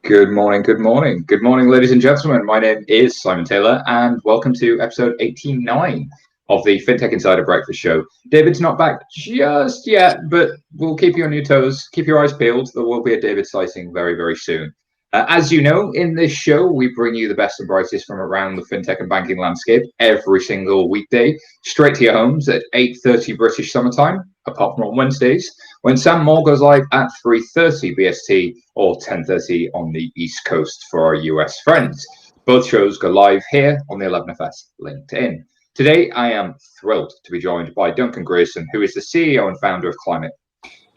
Good morning, good morning. Good morning, ladies and gentlemen. My name is Simon Taylor, and welcome to episode 89 of the FinTech Insider Breakfast Show. David's not back just yet, but we'll keep you on your toes, keep your eyes peeled. There will be a David sighting very, very soon. As you know, in this show, we bring you the best and brightest from around the fintech and banking landscape every single weekday, straight to your homes at 8:30 British summertime, apart from on Wednesdays, when Sam Moore goes live at 3:30 BST or 10:30 on the East Coast for our US friends. Both shows go live here on the 11FS LinkedIn. Today, I am thrilled to be joined by Duncan Grierson, who is the CEO and founder of Clim8.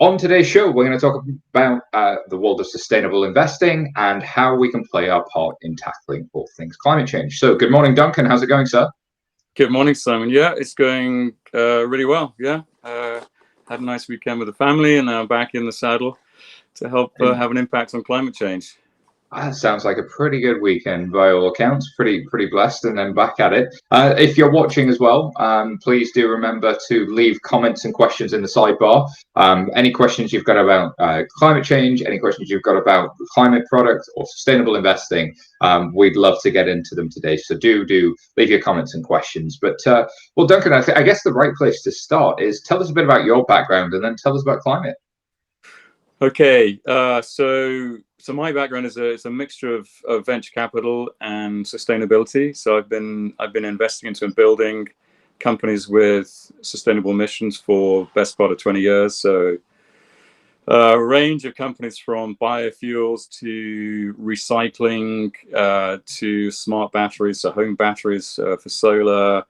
On today's show, we're going to talk about the world of sustainable investing and how we can play our part in tackling all things climate change. So good morning, Duncan. How's it going, sir? Good morning, Simon. Yeah, it's going really well. Yeah, had a nice weekend with the family and now back in the saddle to help have an impact on climate change. That sounds like a pretty good weekend by all accounts. Pretty blessed, and then back at it. If you're watching as well, please do remember to leave comments and questions in the sidebar. Any questions you've got about climate change, any questions you've got about climate product or sustainable investing, we'd love to get into them today. So do leave your comments and questions. But well, Duncan, I guess the right place to start is tell us a bit about your background, and then tell us about Clim8. Okay, so my background is a mixture of venture capital and sustainability. So I've been investing into and building companies with sustainable missions for best part of 20 years. So a range of companies from biofuels to recycling to smart batteries, so home batteries for solar,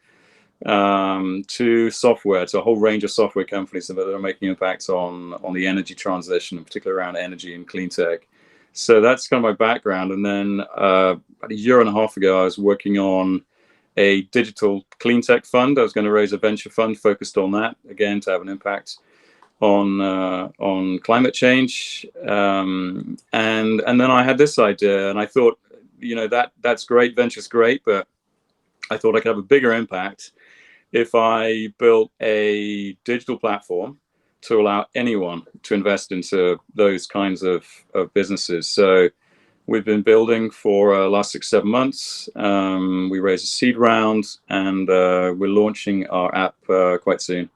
to software, to a whole range of software companies that are making impacts on the energy transition, in particular around energy and clean tech. So that's kind of my background. And then about a year and a half ago, I was working on a digital clean tech fund. I was going to raise a venture fund focused on that, again, to have an impact on climate change. And then I had this idea, and I thought, that's great, venture's great, but I thought I could have a bigger impact if I built a digital platform to allow anyone to invest into those kinds of businesses. So we've been building for the last 6-7 months. We raised a seed round, and we're launching our app quite soon.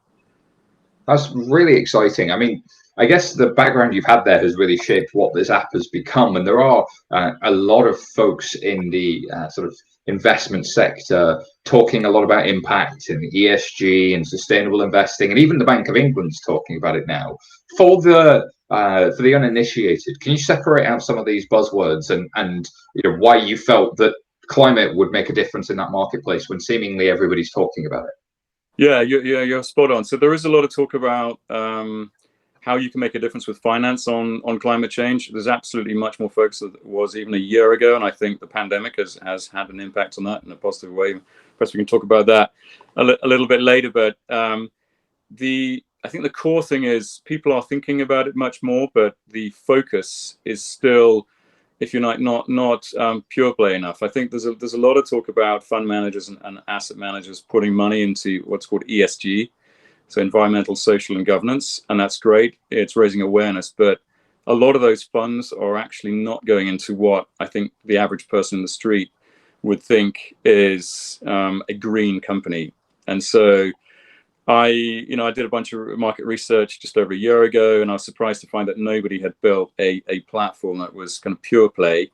That's really exciting. I mean, I guess the background you've had there has really shaped what this app has become. And there are a lot of folks in the sort of investment sector talking a lot about impact and ESG and sustainable investing, and even the Bank of England's talking about it now. For the uninitiated, can you separate out some of these buzzwords and why you felt that Clim8 would make a difference in that marketplace when seemingly everybody's talking about it? Yeah, you're spot on. So there is a lot of talk about how you can make a difference with finance on climate change. There's absolutely much more focus than there was even a year ago, and I think the pandemic has had an impact on that in a positive way. Perhaps we can talk about that a little bit later. But I think the core thing is people are thinking about it much more, but the focus is still, if you're not pure play enough. I think there's a lot of talk about fund managers and asset managers putting money into what's called ESG, so environmental, social, and governance, and that's great. It's raising awareness, but a lot of those funds are actually not going into what I think the average person in the street would think is a green company. And so I did a bunch of market research just over a year ago, and I was surprised to find that nobody had built a platform that was kind of pure play,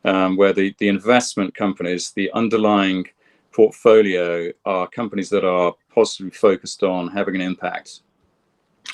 where the investment companies, the underlying portfolio, are companies that are positively focused on having an impact.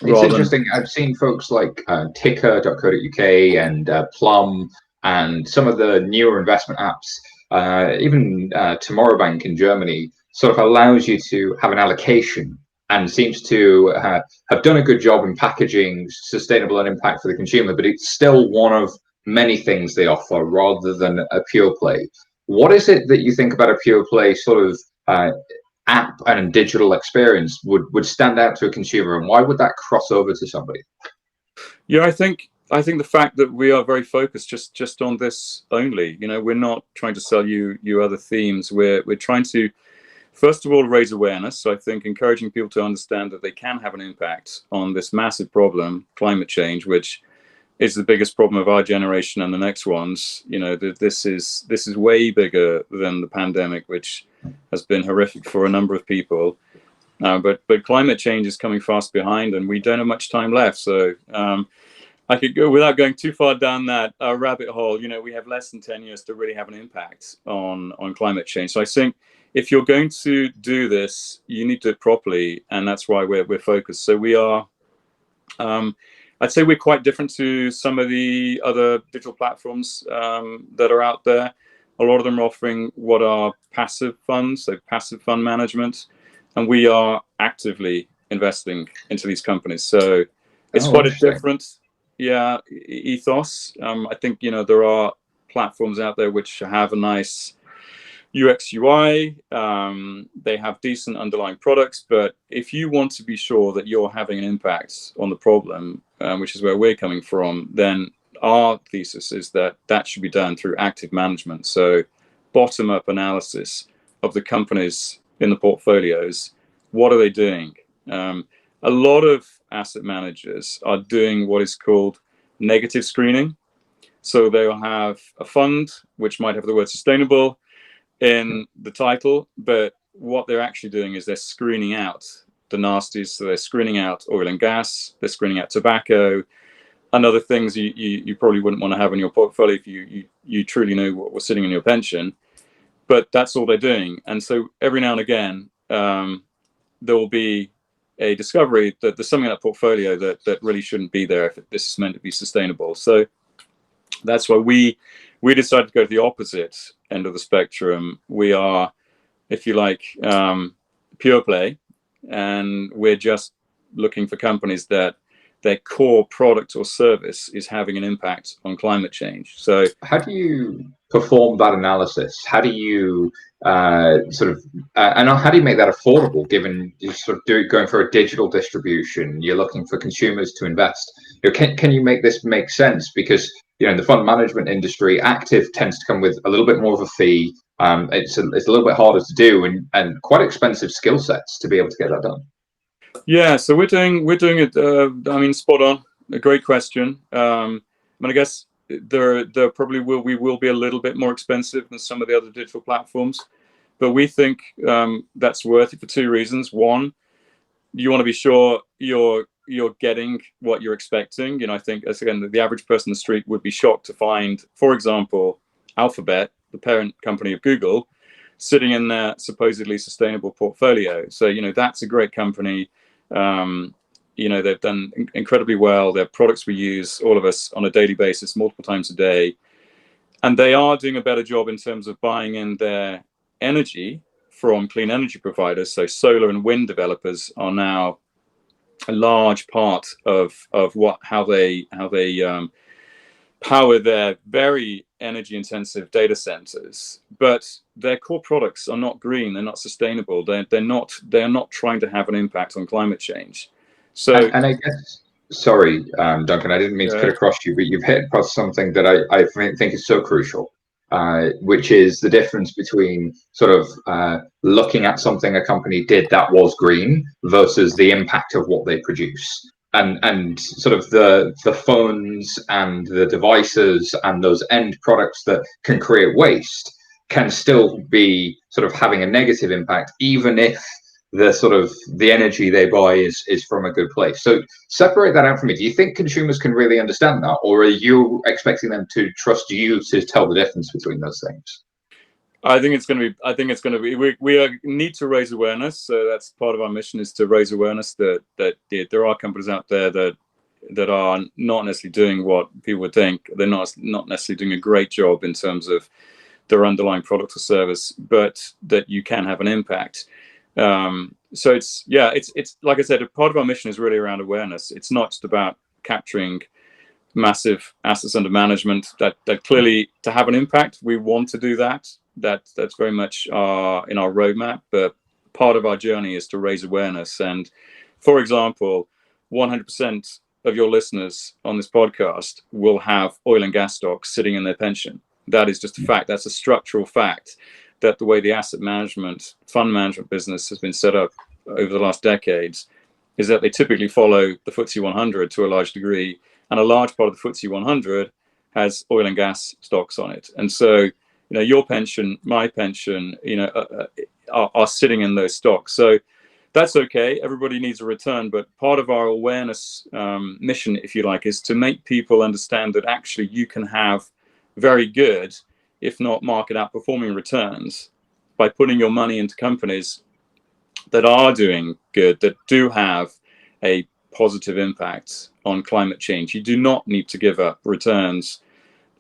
It's interesting. I've seen folks like ticker.co.uk and Plum and some of the newer investment apps, even Tomorrow Bank in Germany, sort of allows you to have an allocation and seems to have done a good job in packaging sustainable and impact for the consumer, but it's still one of many things they offer rather than a pure play. What is it that you think about a pure play sort of app and digital experience would stand out to a consumer, and why would that cross over to somebody? Yeah, I think the fact that we are very focused just on this only, we're not trying to sell you other themes. We're trying to, first of all, raise awareness. So I think encouraging people to understand that they can have an impact on this massive problem, climate change, which is the biggest problem of our generation and the next ones. This is way bigger than the pandemic, which has been horrific for a number of people. But climate change is coming fast behind, and we don't have much time left. So I could go, without going too far down that rabbit hole, we have less than 10 years to really have an impact on climate change. So I think if you're going to do this, you need to do it properly, and that's why we're focused. So we are, I'd say we're quite different to some of the other digital platforms that are out there. A lot of them are offering what are passive funds, so passive fund management, and we are actively investing into these companies. So it's quite a different ethos. I think there are platforms out there which have a nice UX UI, they have decent underlying products, but if you want to be sure that you're having an impact on the problem, which is where we're coming from, then our thesis is that should be done through active management. So bottom-up analysis of the companies in the portfolios. What are they doing? A lot of asset managers are doing what is called negative screening. So they'll have a fund which might have the word sustainable in the title, but what they're actually doing is they're screening out the nasties. So they're screening out oil and gas, they're screening out tobacco, and other things you probably wouldn't want to have in your portfolio if you truly know what was sitting in your pension. But that's all they're doing. And so every now and again, there will be a discovery that there's something in that portfolio that really shouldn't be there if this is meant to be sustainable. So that's why we decided to go to the opposite end of the spectrum. We are, if you like, pure play, and we're just looking for companies that their core product or service is having an impact on climate change. So how do you perform that analysis? How do you and how do you make that affordable, given you're sort of going for a digital distribution, you're looking for consumers to invest? Can you make this make sense? Because in the fund management industry, active tends to come with a little bit more of a fee. It's a little bit harder to do, and quite expensive skill sets to be able to get that done. Yeah, so we're doing it. I mean, spot on. A great question. I guess there probably will be a little bit more expensive than some of the other digital platforms, but we think that's worth it for two reasons. One, you want to be sure you're getting what you're expecting. I think, as again, the average person in the street would be shocked to find, for example, Alphabet, the parent company of Google, sitting in their supposedly sustainable portfolio. So that's a great company. They've done incredibly well. Their products we use, all of us, on a daily basis, multiple times a day, and they are doing a better job in terms of buying in their energy from clean energy providers. So solar and wind developers are now a large part of how they power their very energy intensive data centers. But their core products are not green, they're not sustainable, they're not trying to have an impact on climate change. So and I guess, sorry, Duncan, I didn't mean to cut across you, but you've hit across something that I think is so crucial, which is the difference between sort of looking at something a company did that was green versus the impact of what they produce. And sort of the phones and the devices and those end products that can create waste can still be sort of having a negative impact, even if the energy they buy is from a good place. So separate that out from me. Do you think consumers can really understand that, or are you expecting them to trust you to tell the difference between those things? I think it's going to be. We need to raise awareness. So that's part of our mission, is to raise awareness that there are companies out there that are not necessarily doing what people would think. They're not necessarily doing a great job in terms of their underlying product or service, but that you can have an impact. So it's like I said, a part of our mission is really around awareness. It's not just about capturing massive assets under management. That clearly, to have an impact, we want to do that. That's very much in our roadmap. But part of our journey is to raise awareness. And for example, 100% of your listeners on this podcast will have oil and gas stocks sitting in their pension. That is just a fact. That's a structural fact, that the way the asset management, fund management business has been set up over the last decades is that they typically follow the FTSE 100 to a large degree, and a large part of the FTSE 100 has oil and gas stocks on it. And so, your pension, my pension, are sitting in those stocks. So that's okay. Everybody needs a return, but part of our awareness mission, if you like, is to make people understand that actually you can have very good, if not market outperforming returns by putting your money into companies that are doing good, that do have a positive impact on climate change. You do not need to give up returns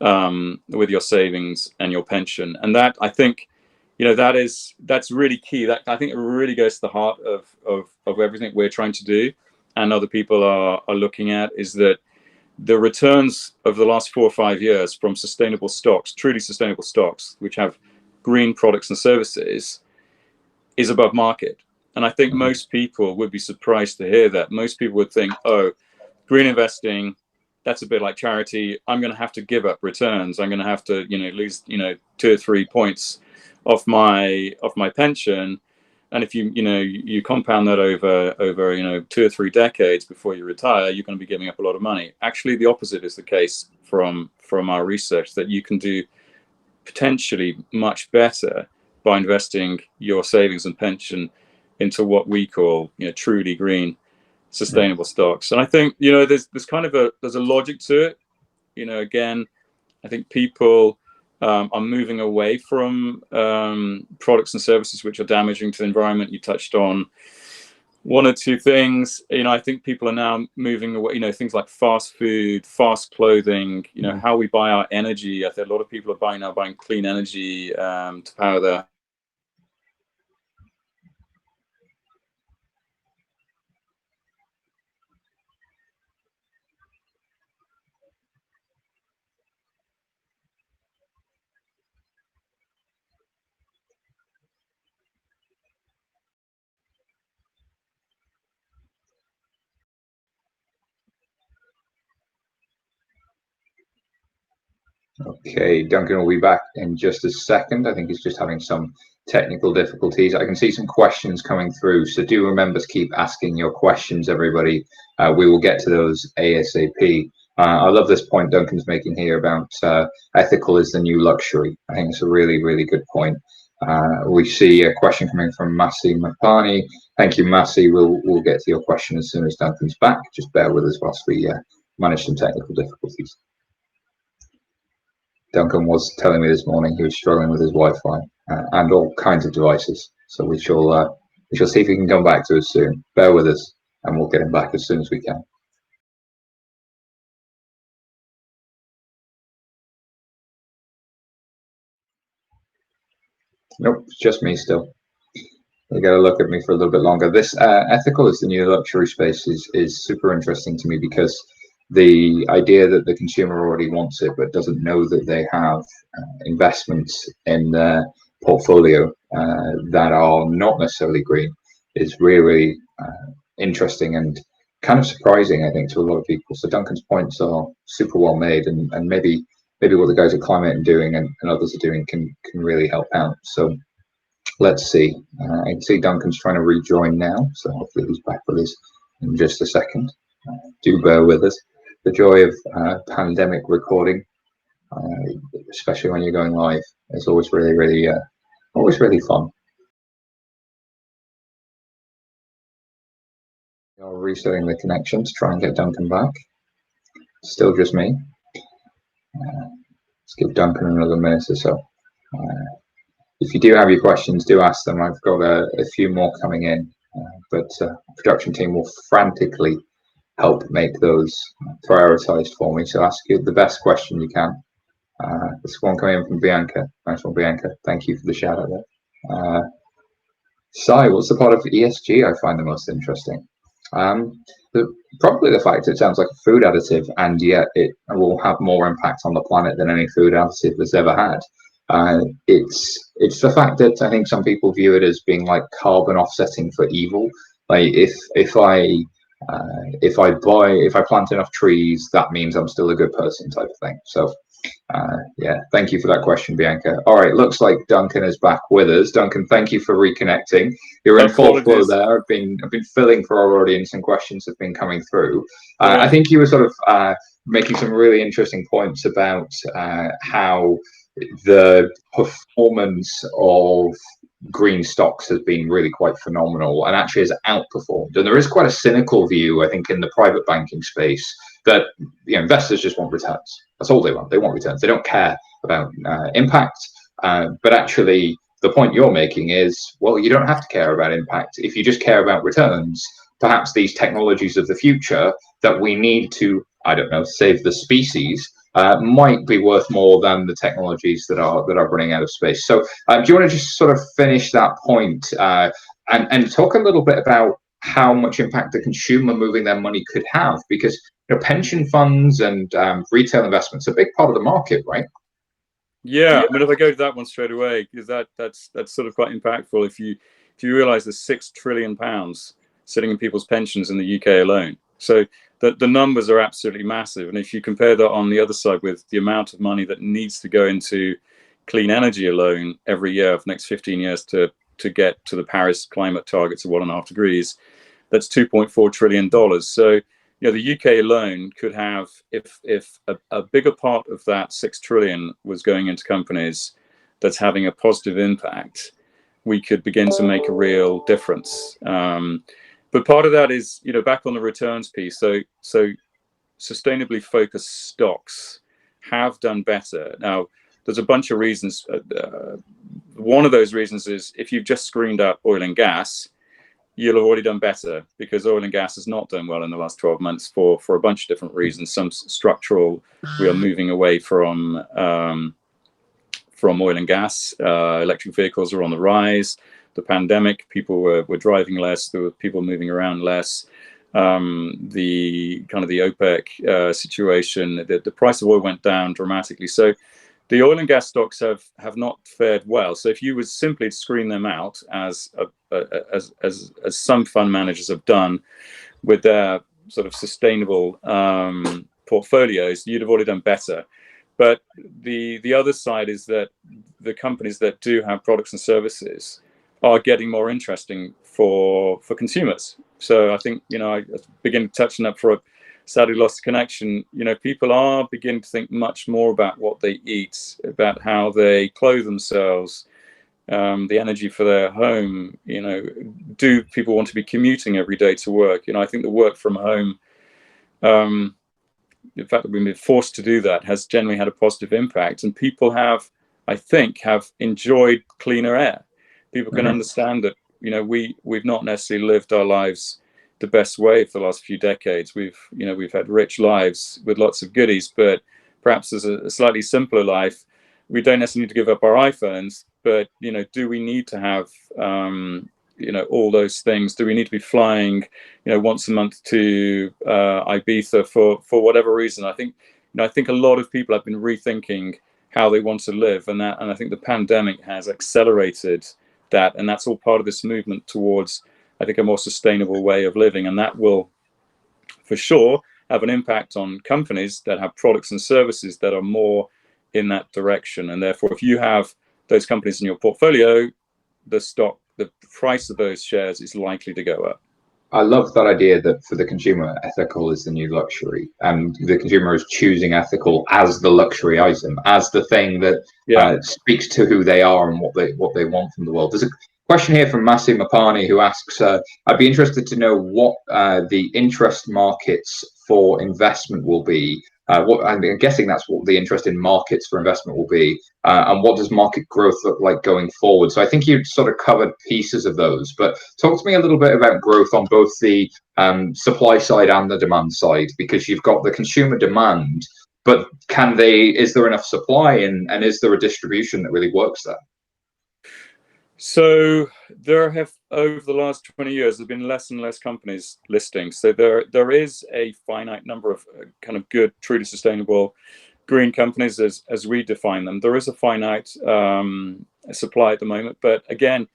with your savings and your pension. And that, I think, that's really key. That, I think, it really goes to the heart of everything we're trying to do and other people are looking at, is that the returns of the last 4 or 5 years from sustainable stocks, truly sustainable stocks, which have green products and services, is above market. And I think most people would be surprised to hear that. Most people would think, oh, green investing, that's a bit like charity. I'm going to have to give up returns. I'm going to have to, lose, 2 or 3 points off my pension. And if you compound that over 2 or 3 decades before you retire, you're going to be giving up a lot of money. Actually, the opposite is the case from our research, that you can do potentially much better by investing your savings and pension into what we call, truly green, sustainable stocks. And I think, there's a logic to it. Again, I think people are moving away from products and services which are damaging to the environment. You touched on 1 or 2 things. I think people are now moving away, things like fast food, fast clothing, how we buy our energy. I think a lot of people are buying clean energy to power their Okay, Duncan will be back in just a second. I think he's just having some technical difficulties. I can see some questions coming through, so do remember to keep asking your questions, everybody. We will get to those ASAP. I love this point Duncan's making here about ethical is the new luxury. I think it's a really, really good point. We see a question coming from Masi Mapani. Thank you, Masi. We'll get to your question as soon as Duncan's back. Just bear with us whilst we manage some technical difficulties. Duncan was telling me this morning he was struggling with his Wi-Fi and all kinds of devices. So we shall see if he can come back to us soon. Bear with us, and we'll get him back as soon as we can. Nope, it's just me still. You got to look at me for a little bit longer. This ethical is the new luxury space is super interesting to me, because the idea that the consumer already wants it but doesn't know that they have investments in their portfolio that are not necessarily green is really interesting and kind of surprising, I think, to a lot of people. So Duncan's points are super well made, and maybe what the guys at Clim8 are doing and others are doing can really help out. So let's see. I can see Duncan's trying to rejoin now, so hopefully he's back with us in just a second. Do bear with us. The joy of pandemic recording, especially when you're going live, is always really fun. You're resetting the connection to try and get Duncan back. Still just me. Let's give Duncan another minute or so. If you do have your questions, do ask them. I've got a few more coming in, but the production team will frantically help make those prioritized for me. So ask you the best question you can. This one coming in from Bianca. Nice one, Bianca. Thank you for the shout out there. Sai, what's the part of ESG I find the most interesting? Probably the fact it sounds like a food additive, and yet it will have more impact on the planet than any food additive that's ever had. It's the fact that I think some people view it as being like carbon offsetting for evil. Like if I plant enough trees, that means I'm still a good person, type of thing. So yeah, thank you for that question, Bianca. All right, looks like Duncan is back with us. Duncan, thank you for reconnecting. You're in full flow there. I've been filling for our audience, and questions have been coming through. I think you were sort of making some really interesting points about how the performance of green stocks has been really quite phenomenal and actually has outperformed. And there is quite a cynical view, I think, in the private banking space that investors just want returns. That's all they want. They want returns. They don't care about impact. But actually, the point you're making is, well, you don't have to care about impact. If you just care about returns, perhaps these technologies of the future that we need to, I don't know, save the species, might be worth more than the technologies that are running out of space. So do you want to just sort of finish that point and talk a little bit about how much impact the consumer moving their money could have? Because pension funds and retail investments are a big part of the market, right? Yeah, I mean, if I go to that one straight away, because that's sort of quite impactful. If you realize there's £6 trillion sitting in people's pensions in the UK alone, so the numbers are absolutely massive. And if you compare that on the other side with the amount of money that needs to go into clean energy alone every year for the next 15 years to get to the Paris climate targets of 1.5 degrees, that's $2.4 trillion. So the UK alone could have, if a bigger part of that 6 trillion was going into companies that's having a positive impact, we could begin to make a real difference. But part of that is, back on the returns piece. So sustainably focused stocks have done better. Now, there's a bunch of reasons. One of those reasons is if you've just screened out oil and gas, you'll have already done better, because oil and gas has not done well in the last 12 months for a bunch of different reasons. Some structural, we are moving away from oil and gas. Electric vehicles are on the rise. The pandemic, people were driving less. There were people moving around less. The OPEC situation, the price of oil went down dramatically. So the oil and gas stocks have not fared well. So if you would simply screen them out, as some fund managers have done with their sort of sustainable portfolios, you'd have already done better. But the other side is that the companies that do have products and services are getting more interesting for consumers. So I think, I begin touching up for a sadly lost connection. People are beginning to think much more about what they eat, about how they clothe themselves, the energy for their home. Do people want to be commuting every day to work? I think the work from home, the fact that we've been forced to do that, has generally had a positive impact, and people have enjoyed cleaner air. People can understand that we've not necessarily lived our lives the best way for the last few decades. We've had rich lives with lots of goodies, but perhaps as a slightly simpler life. We don't necessarily need to give up our iPhones, but do we need to have all those things? Do we need to be flying once a month to Ibiza for whatever reason? I think a lot of people have been rethinking how they want to live, and I think the pandemic has accelerated that, and that's all part of this movement towards, I think, a more sustainable way of living. And that will for sure have an impact on companies that have products and services that are more in that direction. And therefore, if you have those companies in your portfolio, the price of those shares is likely to go up. I love that idea that for the consumer, ethical is the new luxury, and the consumer is choosing ethical as the luxury item, as the thing that speaks to who they are and what they want from the world. There's a question here from Masi Mapani, who asks, I'd be interested to know what the interest markets for investment will be. I'm guessing that's what the interest in markets for investment will be, and what does market growth look like going forward? So I think you've sort of covered pieces of those, but talk to me a little bit about growth on both the supply side and the demand side, because you've got the consumer demand, but is there enough supply, and is there a distribution that really works there? So there have, over the last 20 years, there's been less and less companies listing. So there is a finite number of kind of good, truly sustainable green companies as we define them. There is a finite supply at the moment. But again,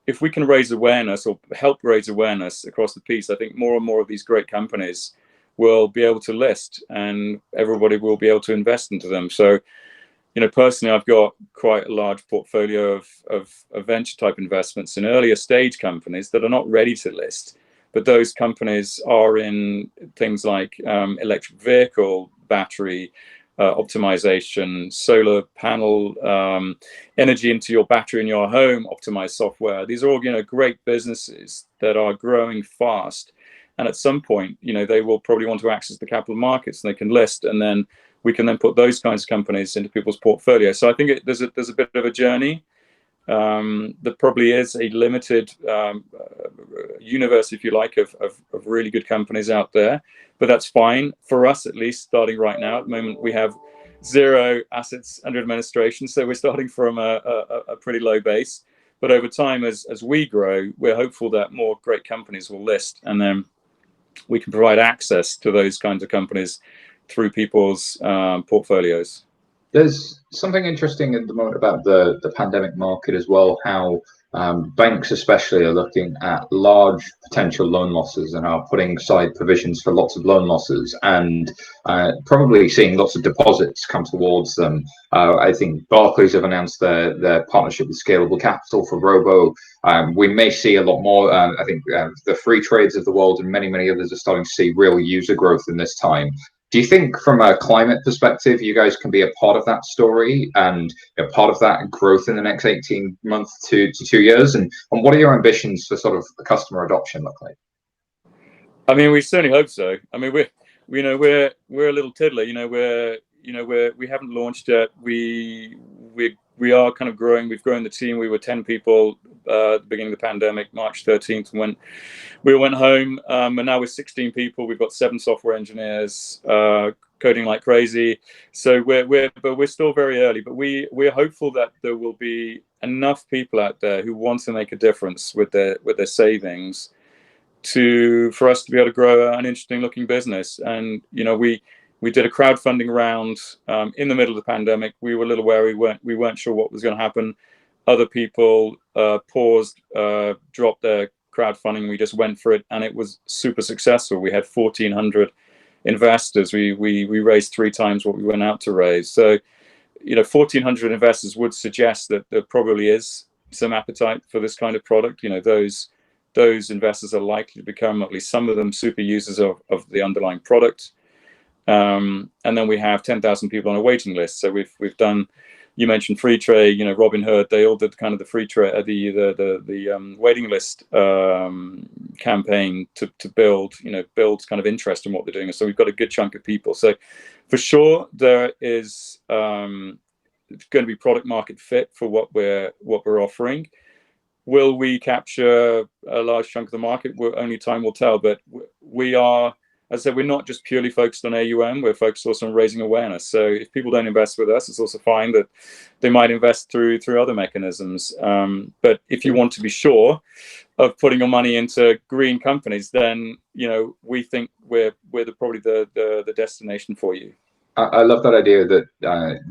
if we can raise awareness or help raise awareness across the piece, I think more and more of these great companies will be able to list, and everybody will be able to invest into them. So personally, I've got quite a large portfolio of venture type investments in earlier stage companies that are not ready to list, but those companies are in things like electric vehicle battery optimization, solar panel, energy into your battery in your home, optimized software. These are all, great businesses that are growing fast. And at some point, they will probably want to access the capital markets, and they can list, and then we can then put those kinds of companies into people's portfolio. So I think there's a bit of a journey. There probably is a limited universe, if you like, of really good companies out there, but that's fine for us, at least starting right now. At the moment, we have 0 assets under administration, so we're starting from a pretty low base. But over time, as we grow, we're hopeful that more great companies will list, and then we can provide access to those kinds of companies through people's portfolios. There's something interesting at the moment about the pandemic market as well, how banks especially are looking at large potential loan losses and are putting aside provisions for lots of loan losses, and probably seeing lots of deposits come towards them. I think Barclays have announced their partnership with Scalable Capital for Robo. We may see a lot more. I think the free trades of the world and many others are starting to see real user growth in this time. Do you think, from a climate perspective, you guys can be a part of that story and a part of that growth in the next 18 months to 2 years? And what are your ambitions for sort of the customer adoption look like? I mean, we certainly hope so. I mean, we're a little tiddler. We haven't launched yet. We are kind of growing. We've grown the team. We were 10 people at the beginning of the pandemic, March 13th, when we went home. And now we're 16 people. We've got 7 software engineers coding like crazy. So we're still very early. But we're hopeful that there will be enough people out there who want to make a difference with their savings for us to be able to grow an interesting looking business. And we did a crowdfunding round in the middle of the pandemic. We were a little wary. We weren't sure what was going to happen. Other people paused, dropped their crowdfunding. We just went for it, and it was super successful. We had 1,400 investors. We raised 3 times what we went out to raise. So, 1,400 investors would suggest that there probably is some appetite for this kind of product. Those investors are likely to become, at least some of them, super users of the underlying product. And then we have 10,000 people on a waiting list. So we've done, you mentioned free trade, Robinhood, they all did kind of the free trade, the waiting list campaign to build kind of interest in what they're doing. So we've got a good chunk of people. So for sure, there is going to be product market fit for what we're offering. Will we capture a large chunk of the market? Only time will tell. But we are, as I said, we're not just purely focused on AUM. We're focused also on raising awareness. So if people don't invest with us, it's also fine that they might invest through other mechanisms. But if you want to be sure of putting your money into green companies, then we think we're probably the destination for you. I love that idea that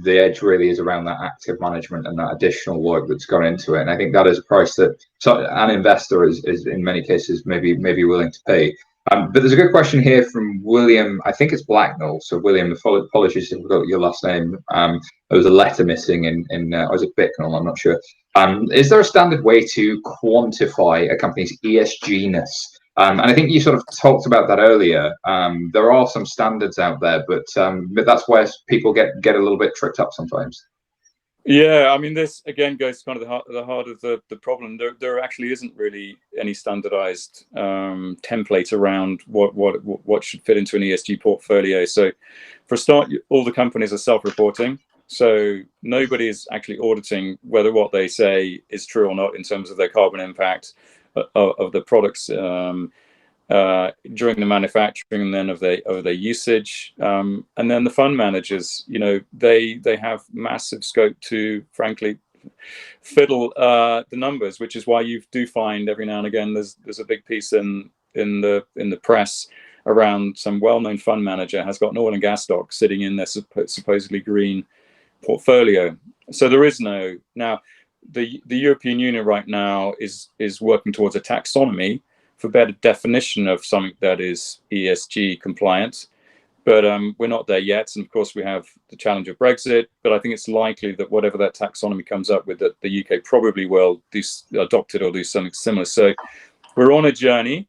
the edge really is around that active management and that additional work that's gone into it. And I think that is a price that an investor is in many cases maybe willing to pay. But there's a good question here from William. I think it's Blacknell. So William, apologies if I got your last name. There was a letter missing in or was it Bicknell? I'm not sure. Is there a standard way to quantify a company's ESG-ness? And I think you sort of talked about that earlier. There are some standards out there, but that's where people get a little bit tripped up sometimes. Yeah, I mean, this again goes to kind of the heart of the problem. There actually isn't really any standardized template around what should fit into an ESG portfolio. So, for a start, all the companies are self-reporting. So nobody is actually auditing whether what they say is true or not in terms of their carbon impact of the products during the manufacturing, and then of their usage, and then the fund managers, they have massive scope to, frankly, fiddle the numbers, which is why you do find every now and again there's a big piece in the press around some well-known fund manager has got an oil and gas stock sitting in their supposedly green portfolio. So there is no now. The European Union right now is working towards a taxonomy for better definition of something that is ESG compliant, but we're not there yet. And of course, we have the challenge of Brexit. But I think it's likely that whatever that taxonomy comes up with, that the UK probably will adopt it or do something similar. So we're on a journey.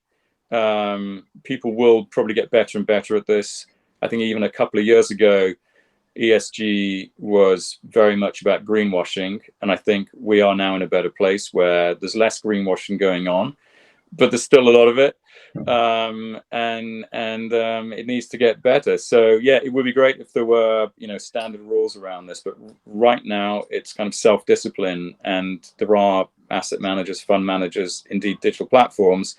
People will probably get better and better at this. I think even a couple of years ago, ESG was very much about greenwashing, and I think we are now in a better place where there's less greenwashing going on, but there's still a lot of it, and it needs to get better. So yeah, it would be great if there were, you know, standard rules around this, but right now it's kind of self-discipline, and there are asset managers, fund managers, indeed digital platforms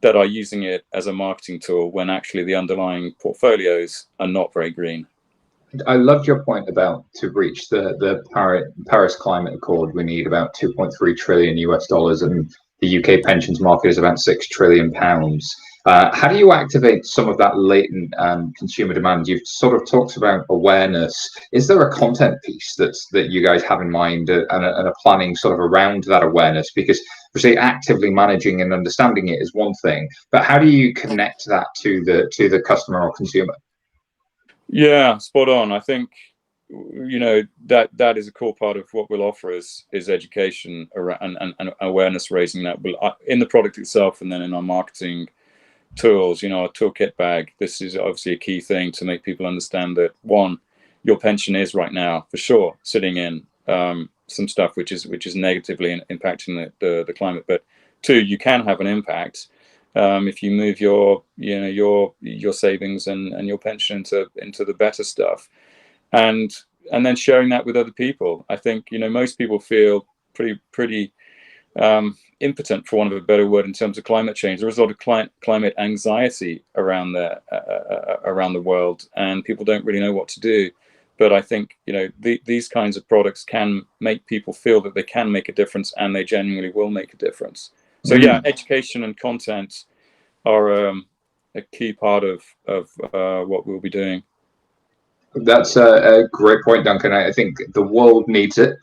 that are using it as a marketing tool when actually the underlying portfolios are not very green. I loved your point about, to reach the Paris Climate Accord, we need about 2.3 trillion US dollars, and the UK pensions market is about 6 trillion pounds. How do you activate some of that latent consumer demand? You've sort of talked about awareness. Is there a content piece that you guys have in mind and a planning sort of around that awareness? Because obviously actively managing and understanding it is one thing, but how do you connect that to the customer or consumer? Yeah, spot on. I think, you know, that is a core part of what we'll offer is education around and awareness raising that will in the product itself, and then in our marketing tools, you know, our toolkit bag. This is obviously a key thing to make people understand that, one, your pension is right now for sure sitting in some stuff which is negatively impacting the climate, but two, you can have an impact if you move your savings and your pension into the better stuff, and then sharing that with other people. I think, you know, most people feel pretty impotent, for want of a better word, in terms of climate change. There is a lot of climate anxiety around the world, and people don't really know what to do. But I think, you know, these kinds of products can make people feel that they can make a difference, and they genuinely will make a difference. So yeah, education and content are a key part of what we'll be doing. That's a great point, Duncan. I think the world needs it.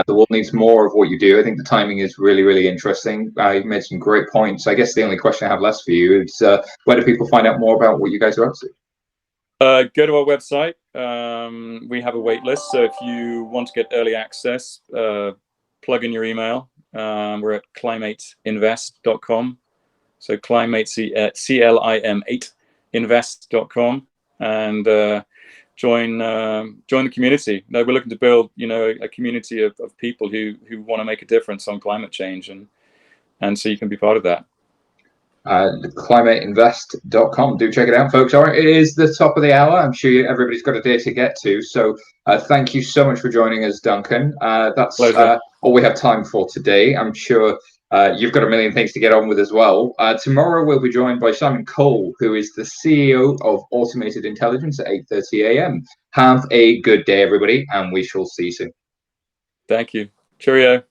The world needs more of what you do. I think the timing is really, really interesting. You've made some great points. I guess the only question I have left for you is where do people find out more about what you guys are up to? Go to our website. We have a wait list, so if you want to get early access, plug in your email. We're at clim8invest.com. So Clim8, CLIM8 invest.com, and join the community. Now, we're looking to build, you know, a community of people who want to make a difference on climate change, and so you can be part of that. Clim8invest.com. Do check it out, folks. All right, it is the top of the hour. I'm sure everybody's got a day to get to. So thank you so much for joining us, Duncan. That's all we have time for today. I'm sure you've got a million things to get on with as well. Tomorrow we'll be joined by Simon Cole, who is the CEO of Automated Intelligence at 8:30 a.m. Have a good day, everybody, and we shall see you soon. Thank you. Cheerio.